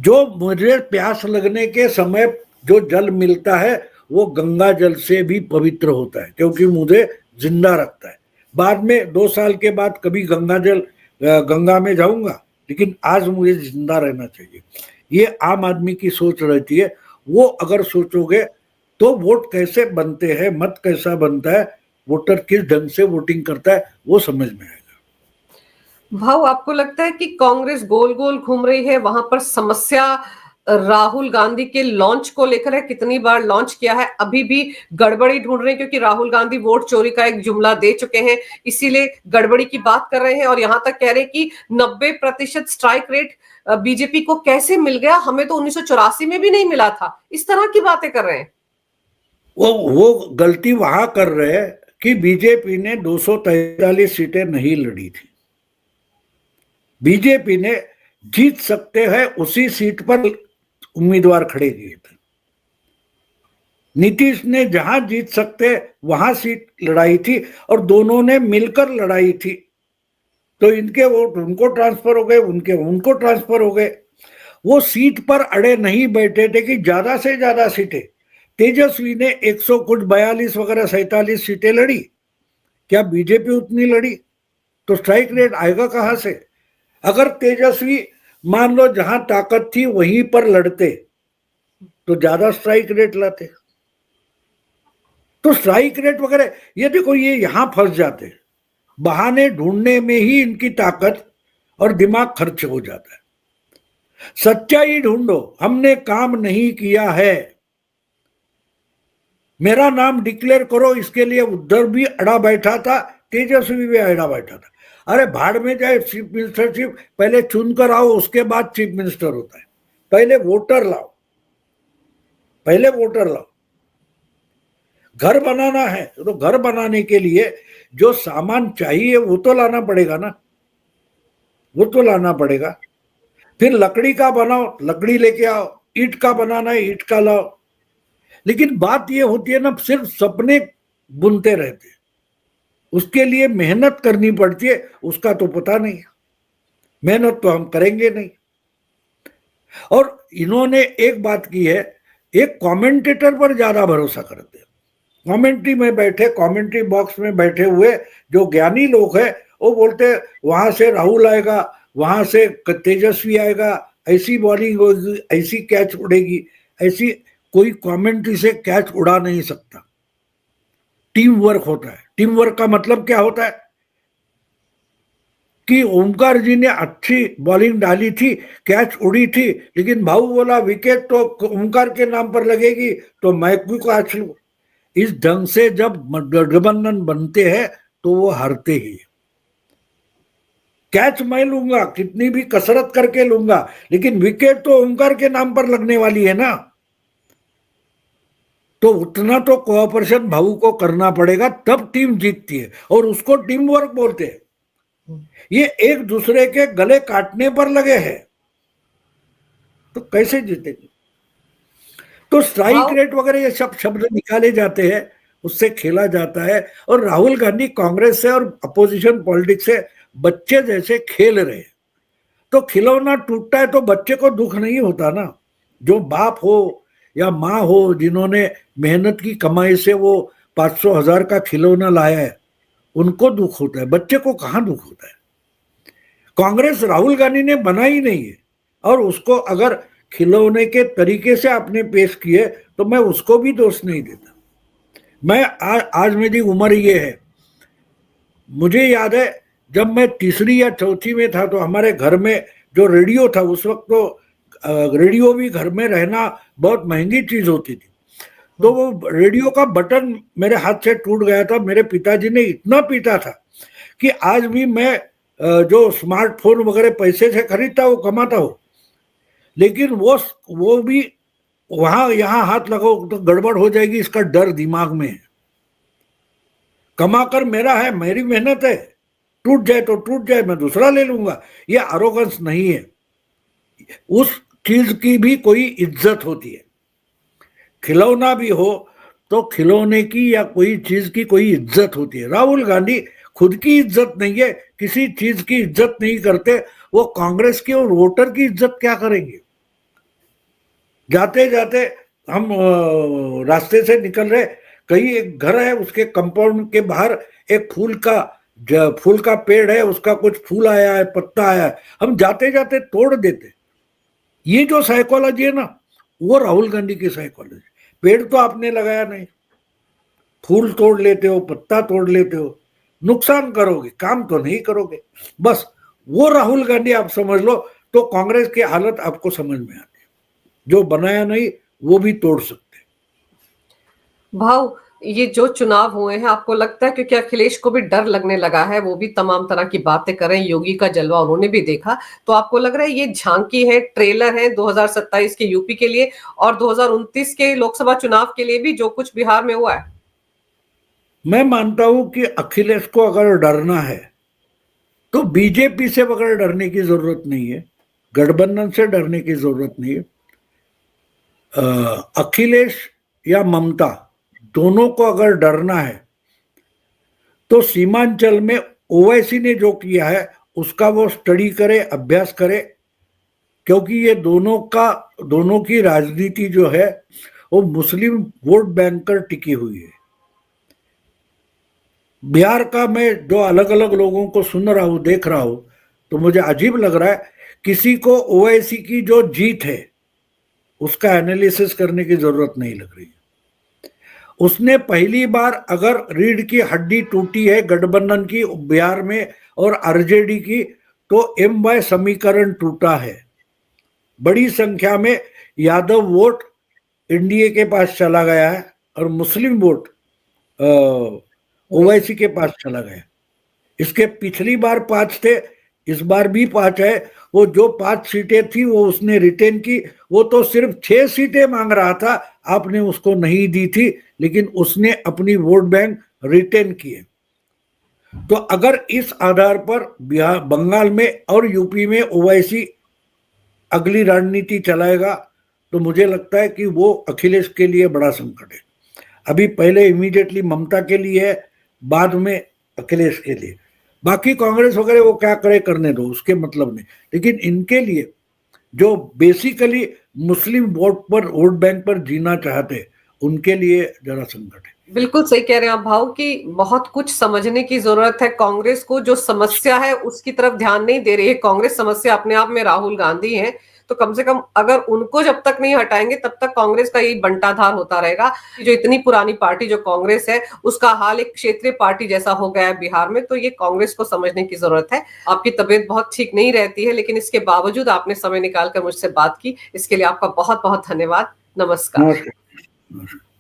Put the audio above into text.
जो मुझे प्यास लगने के समय जो जल मिलता है वो गंगा जल से भी पवित्र होता है, क्योंकि मुझे जिंदा रखता है। बाद में 2 साल के बाद कभी गंगा में जाऊंगा, लेकिन आज मुझे जिंदा रहना चाहिए। ये आम आदमी की सोच रहती है। वो अगर सोचोगे तो वोट कैसे बनते हैं, मत कैसा बनता है, वोटर किस ढंग से वोटिंग करता है, वो समझ में आएगा। भाव, आपको लगता है कि कांग्रेस गोल गोल घूम रही है? वहां पर समस्या राहुल गांधी के लॉन्च को लेकर है। कितनी बार लॉन्च किया है, अभी भी गड़बड़ी ढूंढ रहे हैं, क्योंकि राहुल गांधी वोट चोरी का एक जुमला दे चुके हैं, इसीलिए गड़बड़ी की बात कर रहे हैं। और यहां तक कह रहे हैं कि 90% स्ट्राइक रेट बीजेपी को कैसे मिल गया, हमें तो 1984 में भी नहीं मिला था। इस तरह की बातें कर रहे हैं। वो गलती वहां कर रहे हैं कि बीजेपी ने 243 सीटें नहीं लड़ी थी। बीजेपी ने जीत सकते हैं उसी सीट पर उम्मीदवार खड़े किए थे। नीतीश ने जहां जीत सकते वहां सीट लड़ाई थी और दोनों ने मिलकर लड़ाई थी। तो इनके वोट उनको ट्रांसफर हो गए, उनके उनको ट्रांसफर हो गए। वो सीट पर अड़े नहीं बैठे थे कि ज्यादा से ज्यादा सीटें। तेजस्वी ने 100 कुछ 42 वगैरह 47 सीटें लड़ी, क्या बीजेपी उतनी लड़ी? तो स्ट्राइक रेट आएगा कहां से? अगर तेजस्वी मान लो जहां ताकत थी वहीं पर लड़ते तो ज्यादा स्ट्राइक रेट लाते। तो स्ट्राइक रेट वगैरह ये देखो, ये यहां फंस जाते, बहाने ढूंढने में ही इनकी ताकत और दिमाग खर्च हो जाता है। सच्चाई ढूंढो, हमने काम नहीं किया है, मेरा नाम डिक्लेयर करो, इसके लिए उधर भी अड़ा बैठा था, तेजस्वी भी अड़ा बैठा था। अरे भाड़ में जाए चीफ मिनिस्टरशिप, पहले चुनकर आओ, उसके बाद चीफ मिनिस्टर होता है। पहले वोटर लाओ, पहले वोटर लाओ। घर बनाना है तो घर बनाने के लिए जो सामान चाहिए वो तो लाना पड़ेगा ना, वो तो लाना पड़ेगा। फिर लकड़ी का बनाओ, लकड़ी लेके आओ, ईंट का बनाना है ईंट का लाओ। लेकिन बात ये होती है ना, सिर्फ सपने बुनते रहते, उसके लिए मेहनत करनी पड़ती है, उसका तो पता नहीं है। मेहनत तो हम करेंगे नहीं। और इन्होंने एक बात की है, एक कमेंटेटर पर ज्यादा भरोसा करते हैं। कमेंट्री में बैठे, कमेंट्री बॉक्स में बैठे हुए जो ज्ञानी लोग हैं वो बोलते वहां से राहुल आएगा, वहां से तेजस्वी आएगा, ऐसी बॉलिंग होगी, ऐसी कैच उड़ेगी, ऐसी। कोई कमेंट्री से कैच उड़ा नहीं सकता। टीम वर्क होता है। टीम वर्क का मतलब क्या होता है कि ओमकार जी ने अच्छी बॉलिंग डाली थी, कैच उड़ी थी, लेकिन भाऊ बोला विकेट तो ओमकार के नाम पर लगेगी तो मैं क्यों कैच लूं। इस ढंग से जब गठबंधन बनते हैं तो वो हारते ही। कैच मैं लूंगा, कितनी भी कसरत करके लूंगा, लेकिन विकेट तो ओमकार के नाम पर लगने वाली है ना। तो उतना तो कोऑपरेशन भाऊ को करना पड़ेगा, तब टीम जीतती है, और उसको टीम वर्क बोलते हैं। ये एक दूसरे के गले काटने पर लगे हैं तो कैसे जीतेंगे? तो स्ट्राइक रेट वगैरह ये सब शब्द निकाले जाते हैं, उससे खेला जाता है। और राहुल गांधी कांग्रेस से और अपोजिशन पॉलिटिक्स से बच्चे जैसे खेल रहे हैं। तो खिलौना टूटता है तो बच्चे को दुख नहीं होता ना। जो बाप हो या माँ हो जिन्होंने मेहनत की कमाई से वो 500,000 का खिलौना लाया है, उनको दुख होता है, बच्चे को कहाँ दुख होता है। कांग्रेस राहुल गांधी ने बनाई नहीं है, और उसको अगर खिलौने के तरीके से आपने पेश किए तो मैं उसको भी दोष नहीं देता। मैं आज मेरी उम्र ये है, मुझे याद है जब मैं तीसरी या चौथी में था तो हमारे घर में जो रेडियो था, उस वक्त तो रेडियो भी घर में रहना बहुत महंगी चीज होती थी। तो वो रेडियो का बटन मेरे हाथ से टूट गया था। मेरे पिताजी ने इतना पीटा था कि आज भी मैं जो स्मार्टफोन वगैरह पैसे से खरीदता हूँ, कमाता हूँ, लेकिन वो भी वहां यहाँ हाथ लगाओ तो गड़बड़ हो जाएगी, इसका डर दिमाग में है। कमाकर मेरा है, मेरी मेहनत है, टूट जाए तो टूट जाए, मैं दूसरा ले लूंगा, ये आरोगेंस नहीं है। उस चीज की भी कोई इज्जत होती है। खिलौना भी हो तो खिलौने की या कोई चीज की कोई इज्जत होती है। राहुल गांधी खुद की इज्जत नहीं है, किसी चीज की इज्जत नहीं करते, वो कांग्रेस की और वोटर की इज्जत क्या करेंगे? जाते जाते हम रास्ते से निकल रहे, कहीं एक घर है, उसके कंपाउंड के बाहर एक फूल का पेड़ है, उसका कुछ फूल आया है, पत्ता आया है, हम जाते जाते तोड़ देते। ये जो साइकोलॉजी है ना, वो राहुल गांधी की साइकोलॉजी। पेड़ तो आपने लगाया नहीं, फूल तोड़ लेते हो, पत्ता तोड़ लेते हो, नुकसान करोगे, काम तो नहीं करोगे। बस वो राहुल गांधी आप समझ लो, तो कांग्रेस की हालत आपको समझ में आती है। जो बनाया नहीं वो भी तोड़ सकते। भाव, ये जो चुनाव हुए हैं, आपको लगता है क्योंकि अखिलेश को भी डर लगने लगा है, वो भी तमाम तरह की बातें कर रहे हैं, योगी का जलवा उन्होंने भी देखा, तो आपको लग रहा है ये झांकी है, ट्रेलर है 2027 के यूपी के लिए और 2029 के लोकसभा चुनाव के लिए भी, जो कुछ बिहार में हुआ है? मैं मानता हूं कि अखिलेश को अगर डरना है तो बीजेपी से बगैर डरने की जरूरत नहीं है, गठबंधन से डरने की जरूरत नहीं है। अखिलेश या ममता दोनों को अगर डरना है तो सीमांचल में ओवैसी ने जो किया है उसका वो स्टडी करे, अभ्यास करे, क्योंकि ये दोनों की राजनीति जो है वो मुस्लिम वोट बैंक पर टिकी हुई है। बिहार का मैं जो अलग अलग लोगों को सुन रहा हूं, देख रहा हूं, तो मुझे अजीब लग रहा है। किसी को ओवैसी की जो जीत है उसका एनालिसिस करने की जरूरत नहीं लग रही है। उसने पहली बार, अगर रीढ़ की हड्डी टूटी है गठबंधन की बिहार में और आरजेडी की, तो एम वाई समीकरण टूटा है। बड़ी संख्या में यादव वोट एनडीए के पास चला गया है और मुस्लिम वोट ओवैसी के पास चला गया। इसके पिछली बार 5 थे, इस बार भी 5 है। वो जो 5 सीटें थी वो उसने रिटेन की। वो तो सिर्फ 6 सीटें मांग रहा था, आपने उसको नहीं दी थी, लेकिन उसने अपनी वोट बैंक रिटेन किए। तो अगर इस आधार पर बिहार, बंगाल में और यूपी में ओवैसी अगली रणनीति चलाएगा तो मुझे लगता है कि वो अखिलेश के लिए बड़ा संकट है। अभी पहले इमीडिएटली ममता के लिए है, बाद में अखिलेश के लिए। बाकी कांग्रेस वगैरह वो क्या करे, करने दो, उसके मतलब नहीं, लेकिन इनके लिए जो बेसिकली मुस्लिम वोट बैंक पर जीना चाहते, उनके लिए जरा संकट है। बिल्कुल सही कह रहे हैं आप भाव कि बहुत कुछ समझने की जरूरत है। कांग्रेस को जो समस्या है उसकी तरफ ध्यान नहीं दे रही है। कांग्रेस समस्या अपने आप में राहुल गांधी है, तो कम से कम अगर उनको जब तक नहीं हटाएंगे तब तक कांग्रेस का यही बंटाधार होता रहेगा। जो इतनी पुरानी पार्टी जो कांग्रेस है उसका हाल एक क्षेत्रीय पार्टी जैसा हो गया है बिहार में, तो ये कांग्रेस को समझने की जरूरत है। आपकी तबीयत बहुत ठीक नहीं रहती है, लेकिन इसके बावजूद आपने समय निकालकर मुझसे बात की, इसके लिए आपका बहुत बहुत धन्यवाद। नमस्कार। नमस्कार।